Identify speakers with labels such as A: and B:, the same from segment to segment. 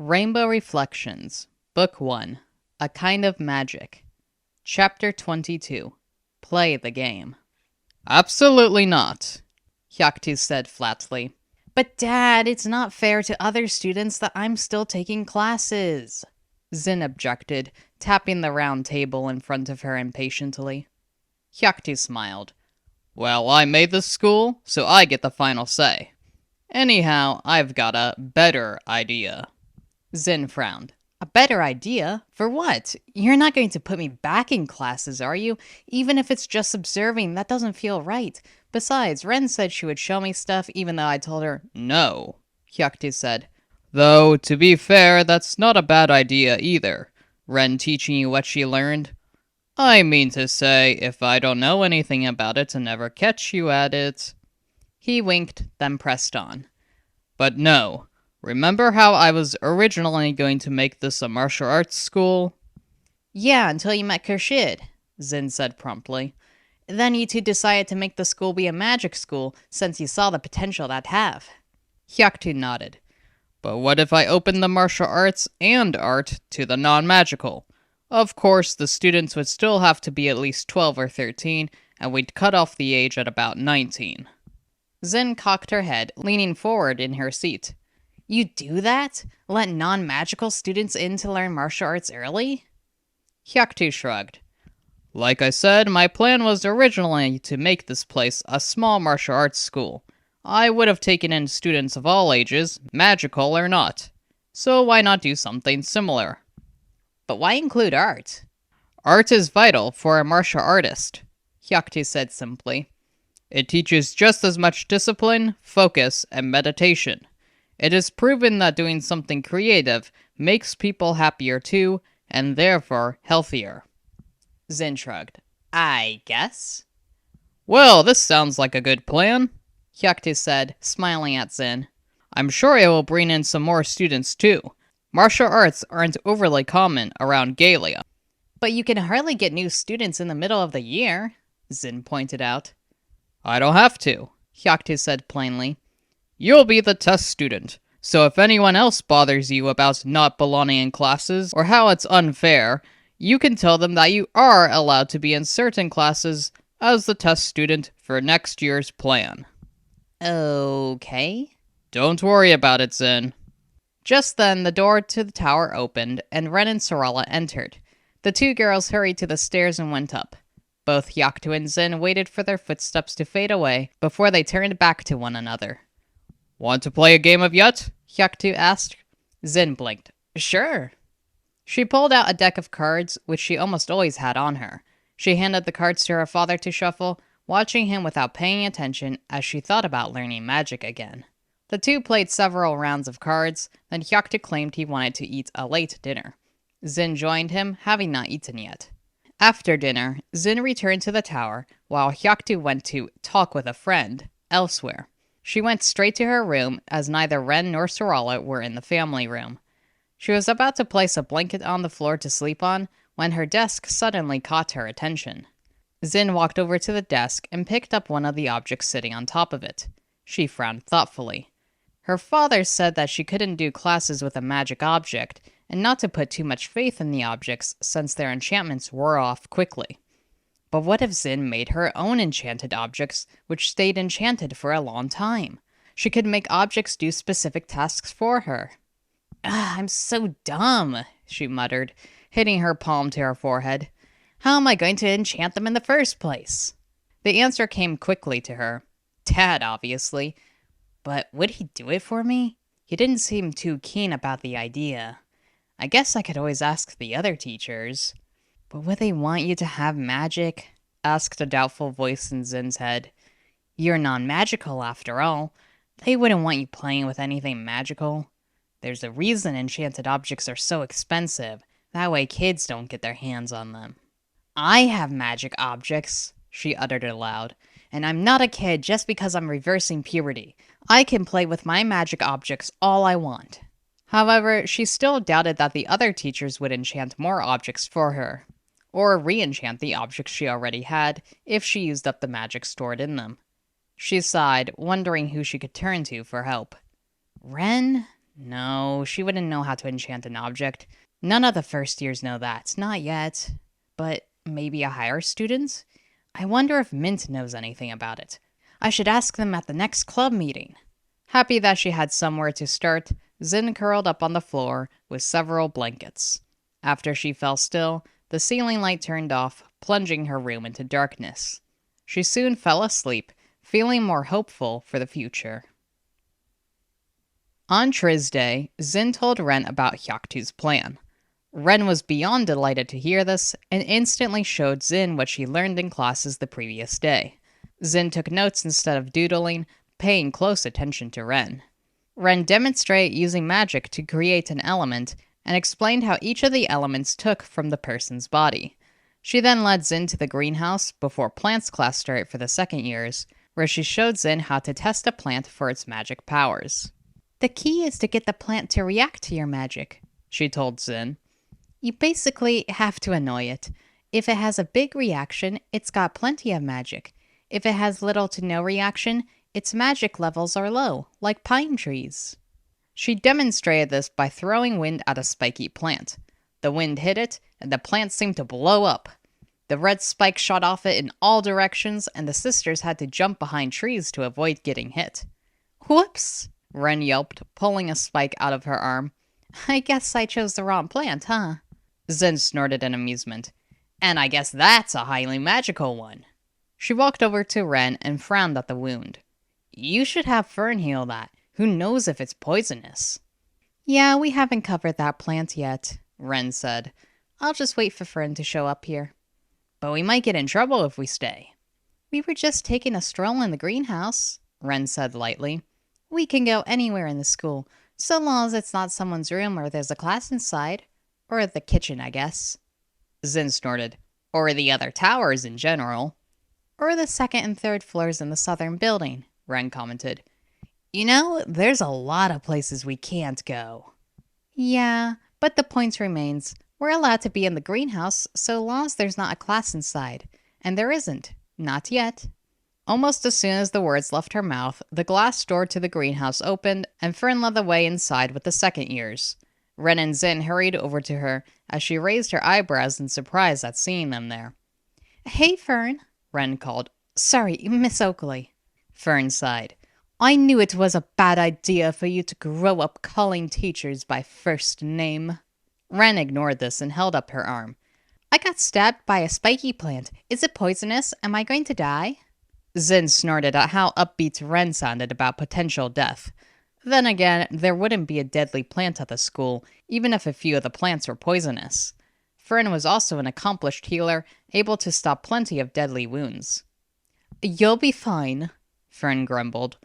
A: Rainbow Reflections, Book 1, A Kind of Magic, Chapter 22, Play the Game. Absolutely not, Hyaktu said flatly. But Dad, it's not fair to other students that I'm still taking classes, Zin objected, tapping the round table in front of her impatiently. Hyaktu smiled. Well, I made this school, so I get the final say. Anyhow, I've got a better idea. Zin frowned. A better idea? For what? You're not going to put me back in classes, are you? Even if it's just observing, that doesn't feel right. Besides, Ren said she would show me stuff even though I told her no, Hyaktu said. Though, to be fair, that's not a bad idea either. Ren teaching you what she learned. I mean to say, if I don't know anything about it and never catch you at it. He winked, then pressed on. But no. Remember how I was originally going to make this a martial arts school? Yeah, until you met Khurshid, Zin said promptly. Then you two decided to make the school be a magic school, since you saw the potential that'd have. Hyaktu nodded. But what if I opened the martial arts and art to the non-magical? Of course, the students would still have to be at least 12 or 13, and we'd cut off the age at about 19. Zin cocked her head, leaning forward in her seat. You do that? Let non-magical students in to learn martial arts early? Hyaktu shrugged. Like I said, my plan was originally to make this place a small martial arts school. I would have taken in students of all ages, magical or not. So why not do something similar? But why include art? Art is vital for a martial artist, Hyaktu said simply. It teaches just as much discipline, focus, and meditation. It is proven that doing something creative makes people happier too, and therefore healthier. Zin shrugged. I guess. Well, this sounds like a good plan, Hyaktu said, smiling at Zin. I'm sure it will bring in some more students too. Martial arts aren't overly common around Galia. But you can hardly get new students in the middle of the year, Zin pointed out. I don't have to, Hyaktu said plainly. You'll be the test student, so if anyone else bothers you about not belonging in classes or how it's unfair, you can tell them that you are allowed to be in certain classes as the test student for next year's plan. Okay. Don't worry about it, Zin. Just then, the door to the tower opened, and Ren and Sarala entered. The two girls hurried to the stairs and went up. Both Hyaktu and Zin waited for their footsteps to fade away before they turned back to one another. Want to play a game of Yut? Hyaktu asked. Zin blinked. Sure. She pulled out a deck of cards, which she almost always had on her. She handed the cards to her father to shuffle, watching him without paying attention as she thought about learning magic again. The two played several rounds of cards, then Hyaktu claimed he wanted to eat a late dinner. Zin joined him, having not eaten yet. After dinner, Zin returned to the tower, while Hyaktu went to talk with a friend elsewhere. She went straight to her room, as neither Ren nor Sarala were in the family room. She was about to place a blanket on the floor to sleep on, when her desk suddenly caught her attention. Zin walked over to the desk and picked up one of the objects sitting on top of it. She frowned thoughtfully. Her father said that she couldn't do classes with a magic object, and not to put too much faith in the objects since their enchantments wore off quickly. But what if Zin made her own enchanted objects, which stayed enchanted for a long time? She could make objects do specific tasks for her. I'm so dumb, she muttered, hitting her palm to her forehead. How am I going to enchant them in the first place? The answer came quickly to her. Dad, obviously. But would he do it for me? He didn't seem too keen about the idea. I guess I could always ask the other teachers. But would they want you to have magic? Asked a doubtful voice in Zin's head. You're non-magical, after all. They wouldn't want you playing with anything magical. There's a reason enchanted objects are so expensive. That way kids don't get their hands on them. I have magic objects, she uttered aloud. And I'm not a kid just because I'm reversing puberty. I can play with my magic objects all I want. However, she still doubted that the other teachers would enchant more objects for her, or re-enchant the objects she already had if she used up the magic stored in them. She sighed, wondering who she could turn to for help. Ren? No, she wouldn't know how to enchant an object. None of the first years know that. Not yet. But maybe a higher student? I wonder if Mint knows anything about it. I should ask them at the next club meeting. Happy that she had somewhere to start, Zin curled up on the floor with several blankets. After she fell still, the ceiling light turned off, plunging her room into darkness. She soon fell asleep, feeling more hopeful for the future. On Triz Day, Zin told Ren about Hyaktu's plan. Ren was beyond delighted to hear this, and instantly showed Zin what she learned in classes the previous day. Zin took notes instead of doodling, paying close attention to Ren. Ren demonstrated using magic to create an element, and explained how each of the elements took from the person's body. She then led Zin to the greenhouse before plants class started for the second years, where she showed Zin how to test a plant for its magic powers. The key is to get the plant to react to your magic, she told Zin. You basically have to annoy it. If it has a big reaction, it's got plenty of magic. If it has little to no reaction, its magic levels are low, like pine trees. She demonstrated this by throwing wind at a spiky plant. The wind hit it, and the plant seemed to blow up. The red spike shot off it in all directions, and the sisters had to jump behind trees to avoid getting hit. Whoops! Ren yelped, pulling a spike out of her arm. I guess I chose the wrong plant, huh? Zin snorted in amusement. And I guess that's a highly magical one. She walked over to Ren and frowned at the wound. You should have Fern heal that. Who knows if it's poisonous? Yeah, we haven't covered that plant yet, Ren said. I'll just wait for Fern to show up here. But we might get in trouble if we stay. We were just taking a stroll in the greenhouse, Ren said lightly. We can go anywhere in the school, so long as it's not someone's room or there's a class inside. Or the kitchen, I guess. Zin snorted. Or the other towers in general. Or the second and third floors in the southern building, Ren commented. You know, there's a lot of places we can't go. Yeah, but the point remains. We're allowed to be in the greenhouse so long as there's not a class inside. And there isn't. Not yet. Almost as soon as the words left her mouth, the glass door to the greenhouse opened, and Fern led the way inside with the second years. Ren and Zin hurried over to her as she raised her eyebrows in surprise at seeing them there. Hey, Fern, Ren called. Sorry, Miss Oakley. Fern sighed. I knew it was a bad idea for you to grow up calling teachers by first name. Ren ignored this and held up her arm. I got stabbed by a spiky plant. Is it poisonous? Am I going to die? Zin snorted at how upbeat Ren sounded about potential death. Then again, there wouldn't be a deadly plant at the school, even if a few of the plants were poisonous. Fern was also an accomplished healer, able to stop plenty of deadly wounds. You'll be fine, Fern grumbled.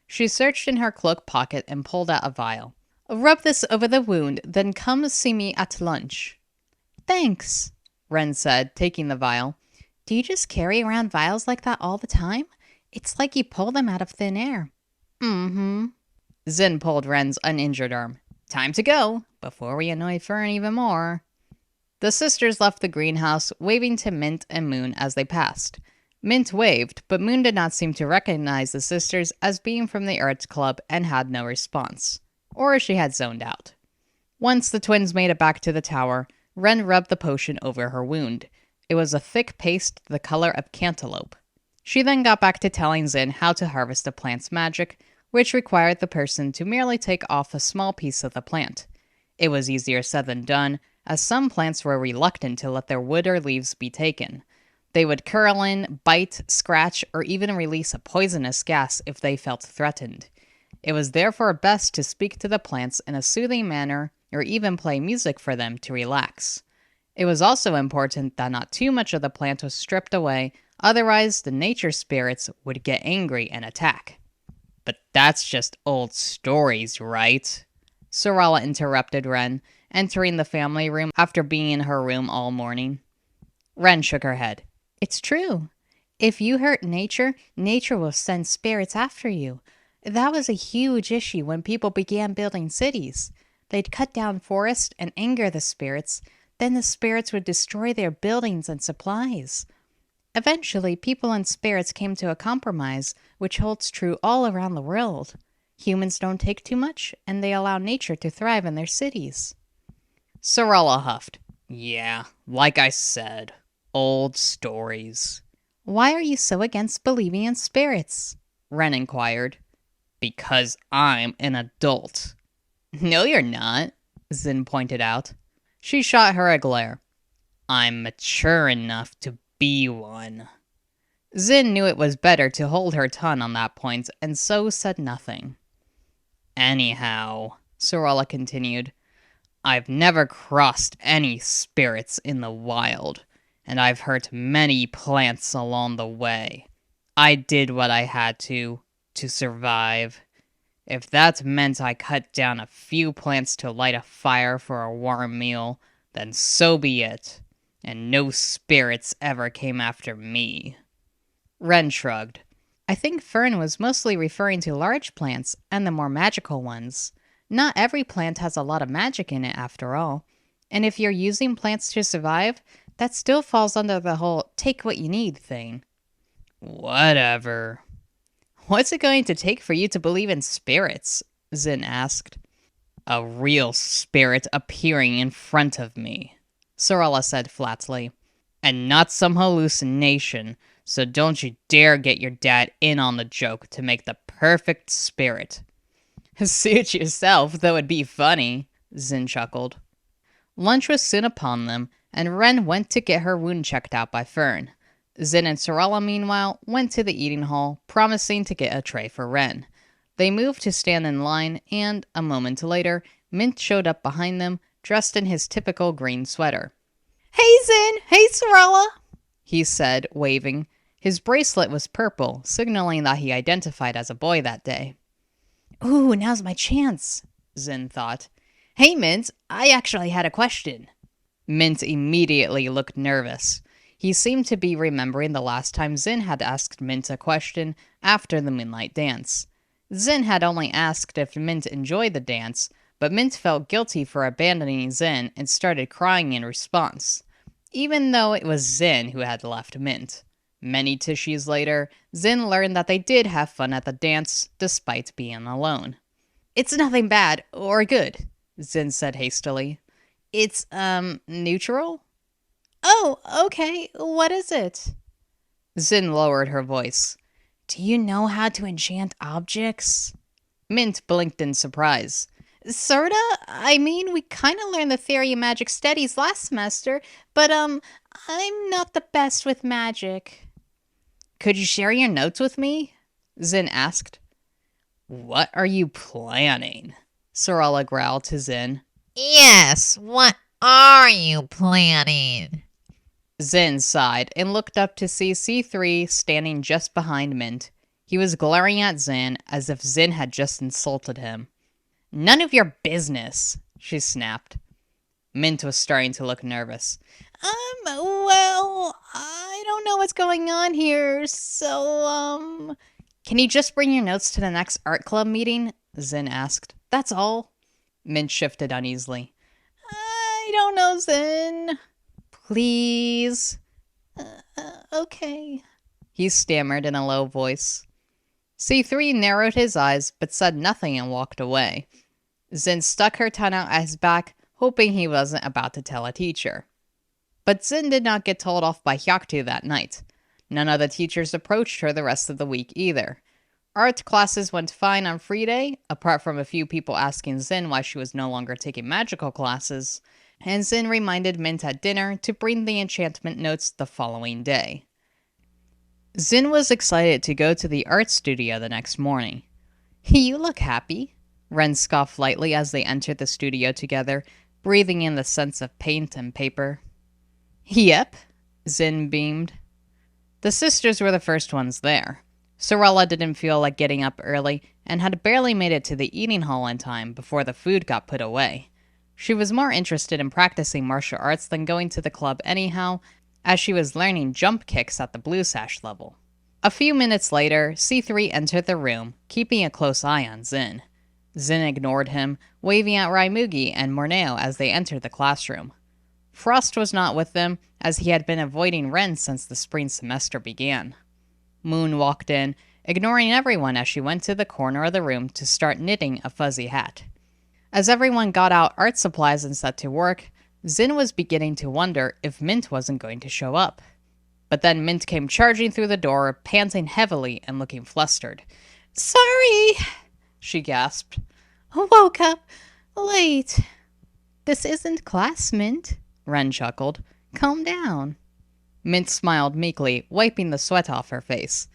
A: She searched in her cloak pocket and pulled out a vial. Rub this over the wound, then come see me at lunch. Thanks, Ren said, taking the vial. Do you just carry around vials like that all the time? It's like you pull them out of thin air. Mm-hmm. Zin pulled Ren's uninjured arm. Time to go, before we annoy Fern even more. The sisters left the greenhouse, waving to Mint and Moon as they passed. Mint waved, but Moon did not seem to recognize the sisters as being from the Arts Club and had no response. Or she had zoned out. Once the twins made it back to the tower, Ren rubbed the potion over her wound. It was a thick paste the color of cantaloupe. She then got back to telling Zin how to harvest a plant's magic, which required the person to merely take off a small piece of the plant. It was easier said than done, as some plants were reluctant to let their wood or leaves be taken. They would curl in, bite, scratch, or even release a poisonous gas if they felt threatened. It was therefore best to speak to the plants in a soothing manner or even play music for them to relax. It was also important that not too much of the plant was stripped away, otherwise the nature spirits would get angry and attack. But that's just old stories, right? Sorala interrupted Ren, entering the family room after being in her room all morning. Ren shook her head. It's true. If you hurt nature, nature will send spirits after you. That was a huge issue when people began building cities. They'd cut down forests and anger the spirits. Then the spirits would destroy their buildings and supplies. Eventually, people and spirits came to a compromise, which holds true all around the world. Humans don't take too much, and they allow nature to thrive in their cities. Sorella huffed. Yeah, like I said, old stories. Why are you so against believing in spirits? Ren inquired. Because I'm an adult. No, you're not, Zin pointed out. She shot her a glare. I'm mature enough to be one. Zin knew it was better to hold her tongue on that point, and so said nothing. Anyhow, Sorella continued, I've never crossed any spirits in the wild, and I've hurt many plants along the way. I did what I had to survive. If that meant I cut down a few plants to light a fire for a warm meal, then so be it, and no spirits ever came after me. Ren shrugged. I think Fern was mostly referring to large plants and the more magical ones. Not every plant has a lot of magic in it after all. And if you're using plants to survive, that still falls under the whole take what you need thing. Whatever. What's it going to take for you to believe in spirits? Zin asked. A real spirit appearing in front of me, Sorella said flatly. And not some hallucination, so don't you dare get your dad in on the joke to make the perfect spirit. Suit yourself, though it'd be funny, Zin chuckled. Lunch was soon upon them, and Ren went to get her wound checked out by Fern. Zin and Sorella, meanwhile, went to the eating hall, promising to get a tray for Ren. They moved to stand in line, and, a moment later, Mint showed up behind them, dressed in his typical green sweater. Hey, Zin! Hey, Sorella! He said, waving. His bracelet was purple, signaling that he identified as a boy that day. Ooh, now's my chance, Zin thought. Hey, Mint, I actually had a question. Mint immediately looked nervous. He seemed to be remembering the last time Zin had asked Mint a question after the Moonlight Dance. Zin had only asked if Mint enjoyed the dance, but Mint felt guilty for abandoning Zin and started crying in response, even though it was Zin who had left Mint. Many tissues later, Zin learned that they did have fun at the dance, despite being alone. It's nothing bad, or good, Zin said hastily. It's, neutral? Oh, okay. What is it? Zin lowered her voice. Do you know how to enchant objects? Mint blinked in surprise. Sorta? I mean, we kinda learned the theory of magic studies last semester, but, I'm not the best with magic. Could you share your notes with me? Zin asked. What are you planning? Sorella growled to Zin.
B: Yes, what are you planning?
A: Zin sighed and looked up to see C3 standing just behind Mint. He was glaring at Zin as if Zin had just insulted him. None of your business, she snapped. Mint was starting to look nervous. Well, I don't know what's going on here, so, Can you just bring your notes to the next art club meeting? Zin asked. That's all. Mint shifted uneasily. I don't know, Zin. Please. Okay. He stammered in a low voice. C3 narrowed his eyes, but said nothing and walked away. Zin stuck her tongue out at his back, hoping he wasn't about to tell a teacher. But Zin did not get told off by Hyaktu that night. None of the teachers approached her the rest of the week either. Art classes went fine on free day, apart from a few people asking Zin why she was no longer taking magical classes, and Zin reminded Mint at dinner to bring the enchantment notes the following day. Zin was excited to go to the art studio the next morning. You look happy, Ren scoffed lightly as they entered the studio together, breathing in the scents of paint and paper. Yep, Zin beamed. The sisters were the first ones there. Sorella didn't feel like getting up early and had barely made it to the eating hall in time before the food got put away. She was more interested in practicing martial arts than going to the club anyhow, as she was learning jump kicks at the blue sash level. A few minutes later, C3 entered the room, keeping a close eye on Zin. Zin ignored him, waving at Raimugi and Morneo as they entered the classroom. Frost was not with them, as he had been avoiding Ren since the spring semester began. Moon walked in, ignoring everyone as she went to the corner of the room to start knitting a fuzzy hat. As everyone got out art supplies and set to work, Zin was beginning to wonder if Mint wasn't going to show up. But then Mint came charging through the door, panting heavily and looking flustered. "Sorry," she gasped. "Woke up late." "This isn't class, Mint," Wren chuckled. "Calm down." Mint smiled meekly, wiping the sweat off her face.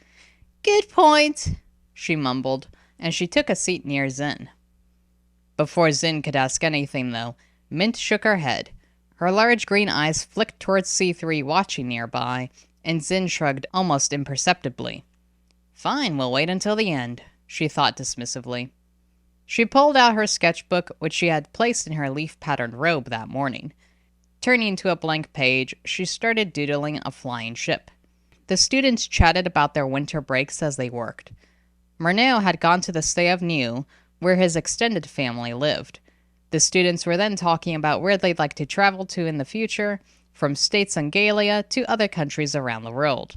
A: "Good point," she mumbled, and she took a seat near Zin. Before Zin could ask anything, though, Mint shook her head. Her large green eyes flicked towards C3 watching nearby, and Zin shrugged almost imperceptibly. "Fine, we'll wait until the end," she thought dismissively. She pulled out her sketchbook, which she had placed in her leaf-patterned robe that morning. Turning to a blank page, she started doodling a flying ship. The students chatted about their winter breaks as they worked. Murnau had gone to the Stay of Niu, where his extended family lived. The students were then talking about where they'd like to travel to in the future, from states on Galia to other countries around the world.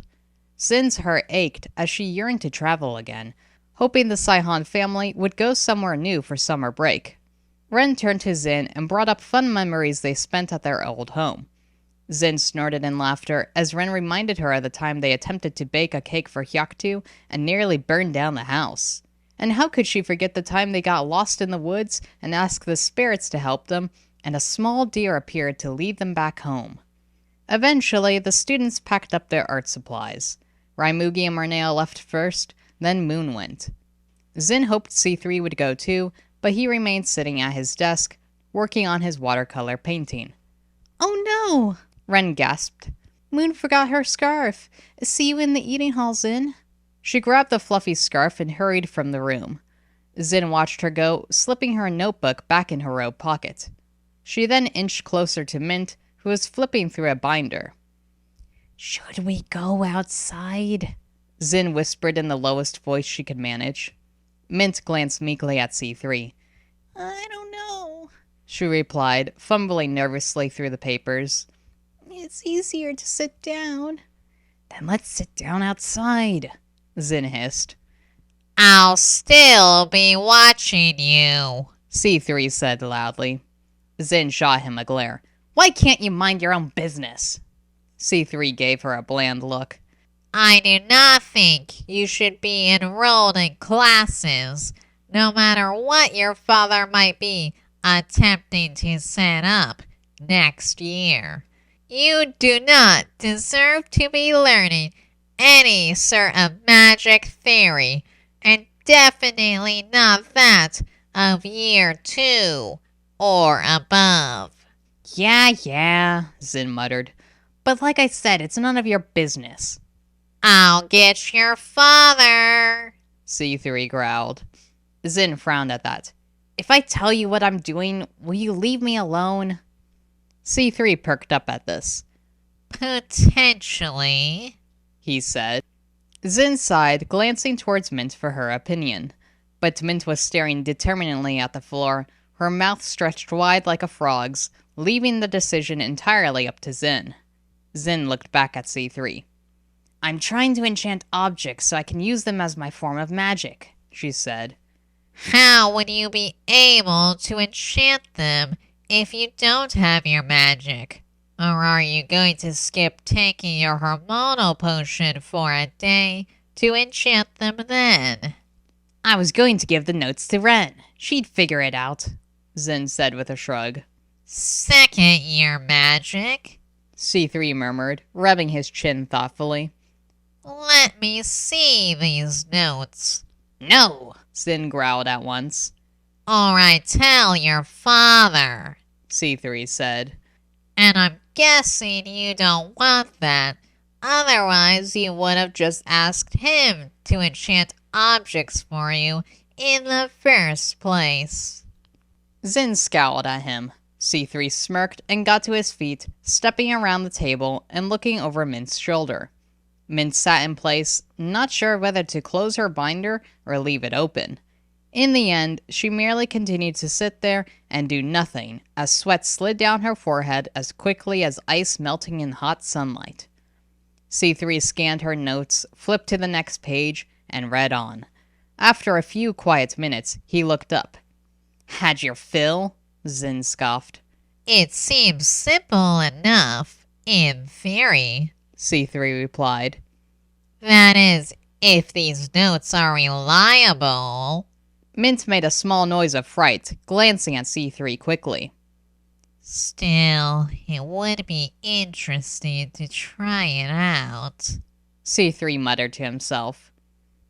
A: Zin's heart ached as she yearned to travel again, hoping the Saihan family would go somewhere new for summer break. Wren turned to Zin and brought up fun memories they spent at their old home. Zin snorted in laughter as Wren reminded her of the time they attempted to bake a cake for Hyaktu and nearly burned down the house. And how could she forget the time they got lost in the woods and asked the spirits to help them, and a small deer appeared to lead them back home. Eventually, the students packed up their art supplies. Raimugi and Murnau left first, then Moon went. Zin hoped C3 would go too, but he remained sitting at his desk, working on his watercolor painting. "Oh no!" Wren gasped. "Moon forgot her scarf. See you in the eating hall, Zin." She grabbed the fluffy scarf and hurried from the room. Zin watched her go, slipping her notebook back in her robe pocket. She then inched closer to Mint, who was flipping through a binder. "Should we go outside?" Zin whispered in the lowest voice she could manage. Mint glanced meekly at C3. "I don't know," she replied, fumbling nervously through the papers. "It's easier to sit down." "Then let's sit down outside," Zin hissed.
B: "I'll still be watching you,"
A: C3 said loudly. Zin shot him a glare. "Why can't you mind your own business?" C3 gave her a bland look.
B: "I do not think you should be enrolled in classes, no matter what your father might be attempting to set up next year. You do not deserve to be learning any sort of magic theory, and definitely not that of year 2 or above."
A: Yeah, Zin muttered. "But like I said, it's none of your business."
B: "I'll get your father,"
A: C3 growled. Zin frowned at that. "If I tell you what I'm doing, will you leave me alone?" C3 perked up at this.
B: "Potentially,"
A: he said. Zin sighed, glancing towards Mint for her opinion. But Mint was staring determinedly at the floor, her mouth stretched wide like a frog's, leaving the decision entirely up to Zin. Zin looked back at C3. "I'm trying to enchant objects so I can use them as my form of magic," she said.
B: "How would you be able to enchant them if you don't have your magic? Or are you going to skip taking your hormonal potion for a day to enchant them then?"
A: "I was going to give the notes to Wren. She'd figure it out," Zin said with a shrug.
B: "Second year magic?"
A: C3 murmured, rubbing his chin thoughtfully.
B: "Let me see these notes."
A: "No," Zin growled at once.
B: "Or I tell your father,"
A: C3 said.
B: "And I'm guessing you don't want that. Otherwise, you would have just asked him to enchant objects for you in the first place."
A: Zin scowled at him. C3 smirked and got to his feet, stepping around the table and looking over Mint's shoulder. Mint sat in place, not sure whether to close her binder or leave it open. In the end, she merely continued to sit there and do nothing, as sweat slid down her forehead as quickly as ice melting in hot sunlight. C3 scanned her notes, flipped to the next page, and read on. After a few quiet minutes, he looked up. Had your fill? Zin scoffed.
B: It seems simple enough, in theory.
A: C3 replied.
B: That is, if these notes are reliable.
A: Mint made a small noise of fright, glancing at C3 quickly.
B: Still, it would be interesting to try it out.
A: C3 muttered to himself.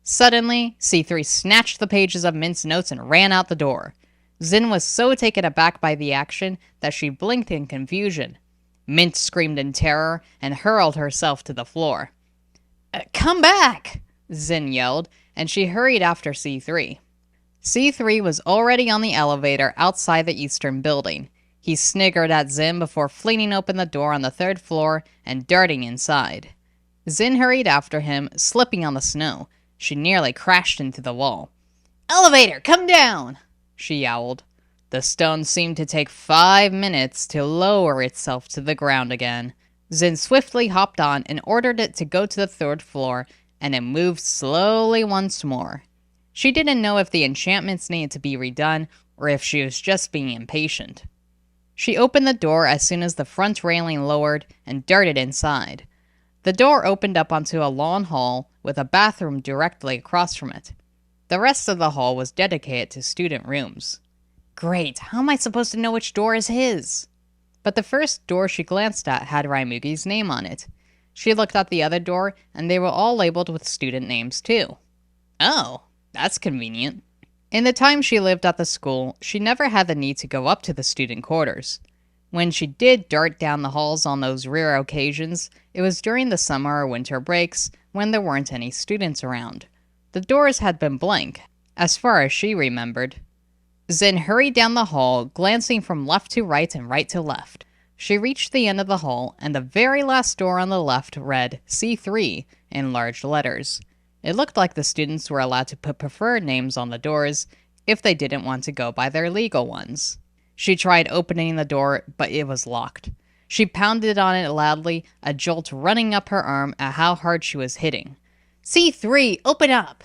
A: Suddenly, C3 snatched the pages of Mint's notes and ran out the door. Zin was so taken aback by the action that she blinked in confusion. Mint screamed in terror and hurled herself to the floor. Come back! Zin yelled, and she hurried after C3. C3 was already on the elevator outside the eastern building. He sniggered at Zin before flinging open the door on the 3rd floor and darting inside. Zin hurried after him, slipping on the snow. She nearly crashed into the wall. Elevator, come down! She yowled. The stone seemed to take 5 minutes to lower itself to the ground again. Zin swiftly hopped on and ordered it to go to the 3rd floor, and it moved slowly once more. She didn't know if the enchantments needed to be redone or if she was just being impatient. She opened the door as soon as the front railing lowered and darted inside. The door opened up onto a long hall with a bathroom directly across from it. The rest of the hall was dedicated to student rooms. Great, how am I supposed to know which door is his? But the first door she glanced at had Raimugi's name on it. She looked at the other door, and they were all labeled with student names too. Oh, that's convenient. In the time she lived at the school, she never had the need to go up to the student quarters. When she did dart down the halls on those rare occasions, it was during the summer or winter breaks when there weren't any students around. The doors had been blank, as far as she remembered. Zin hurried down the hall, glancing from left to right and right to left. She reached the end of the hall, and the very last door on the left read C3 in large letters. It looked like the students were allowed to put preferred names on the doors if they didn't want to go by their legal ones. She tried opening the door, but it was locked. She pounded on it loudly, a jolt running up her arm at how hard she was hitting. C3, open up!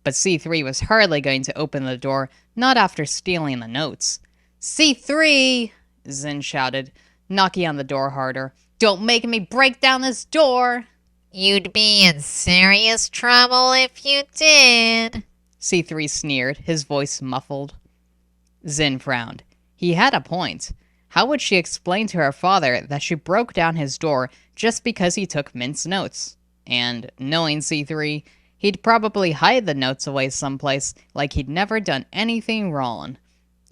A: But C3 was hardly going to open the door, not after stealing the notes. C3! Zin shouted, knocking on the door harder. Don't make me break down this door!
B: You'd be in serious trouble if you did.
A: C3 sneered, his voice muffled. Zin frowned. He had a point. How would she explain to her father that she broke down his door just because he took Mint's notes? And, knowing C3, he'd probably hide the notes away someplace like he'd never done anything wrong.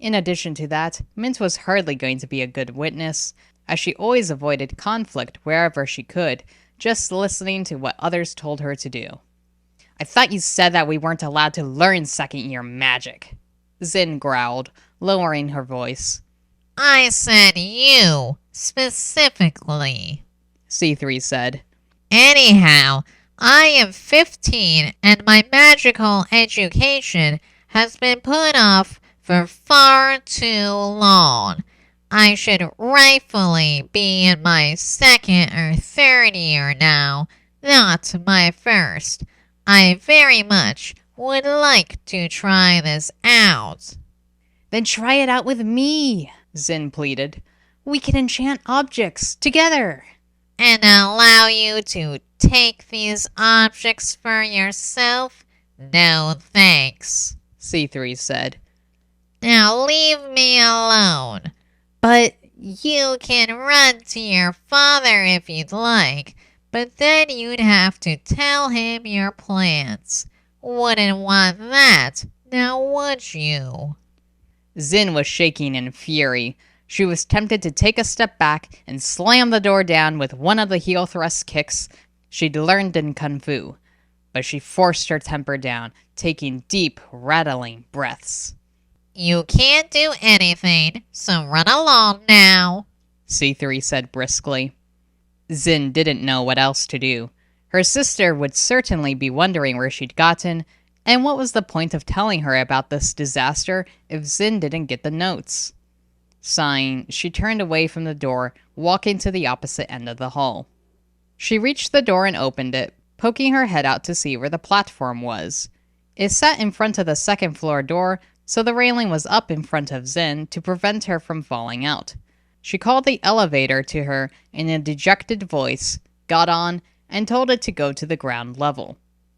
A: In addition to that, Mint was hardly going to be a good witness, as she always avoided conflict wherever she could, just listening to what others told her to do. I thought you said that we weren't allowed to learn second-year magic, Zin growled, lowering her voice.
B: I said you, specifically,
A: C3 said.
B: Anyhow, I am 15 and my magical education has been put off for far too long. I should rightfully be in my 2nd or 3rd year now, not my 1st. I very much would like to try this out.
A: Then try it out with me, Zin pleaded. We can enchant objects together.
B: And allow you to take these objects for yourself? No thanks,
A: C3 said.
B: Now leave me alone.
A: But
B: you can run to your father if you'd like, but then you'd have to tell him your plans. Wouldn't want that, now would you?
A: Zin was shaking in fury. She was tempted to take a step back and slam the door down with one of the heel thrust kicks she'd learned in Kung Fu. But she forced her temper down, taking deep, rattling breaths.
B: You can't do anything, so run along now,
A: C3 said briskly. Zin didn't know what else to do. Her sister would certainly be wondering where she'd gotten, and what was the point of telling her about this disaster if Zin didn't get the notes? Sighing, she turned away from the door, walking to the opposite end of the hall. She reached the door and opened it, poking her head out to see where the platform was. It sat in front of the second floor door, so the railing was up in front of Zin to prevent her from falling out. She called the elevator to her in a dejected voice, got on, and told it to go to the ground level.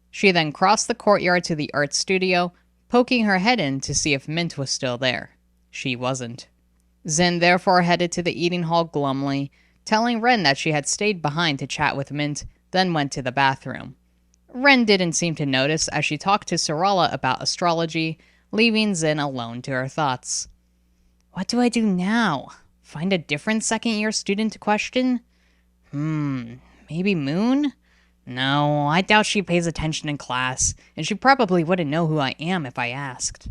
A: She then crossed the courtyard to the art studio, poking her head in to see if Mint was still there. She wasn't. Zin therefore headed to the eating hall glumly, telling Ren that she had stayed behind to chat with Mint, then went to the bathroom. Ren didn't seem to notice as she talked to Sarala about astrology, leaving Zin alone to her thoughts. What do I do now? Find a different second-year student to question? Maybe Moon? No, I doubt she pays attention in class, and she probably wouldn't know who I am if I asked.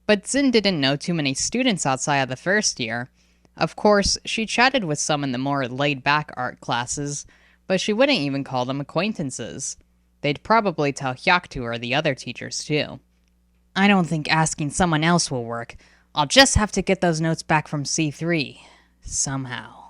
A: But Zin didn't know too many students outside of the first year. Of course, she chatted with some in the more laid-back art classes, but she wouldn't even call them acquaintances. They'd probably tell Hyaktu or the other teachers too. I don't think asking someone else will work. I'll just have to get those notes back from C3. Somehow.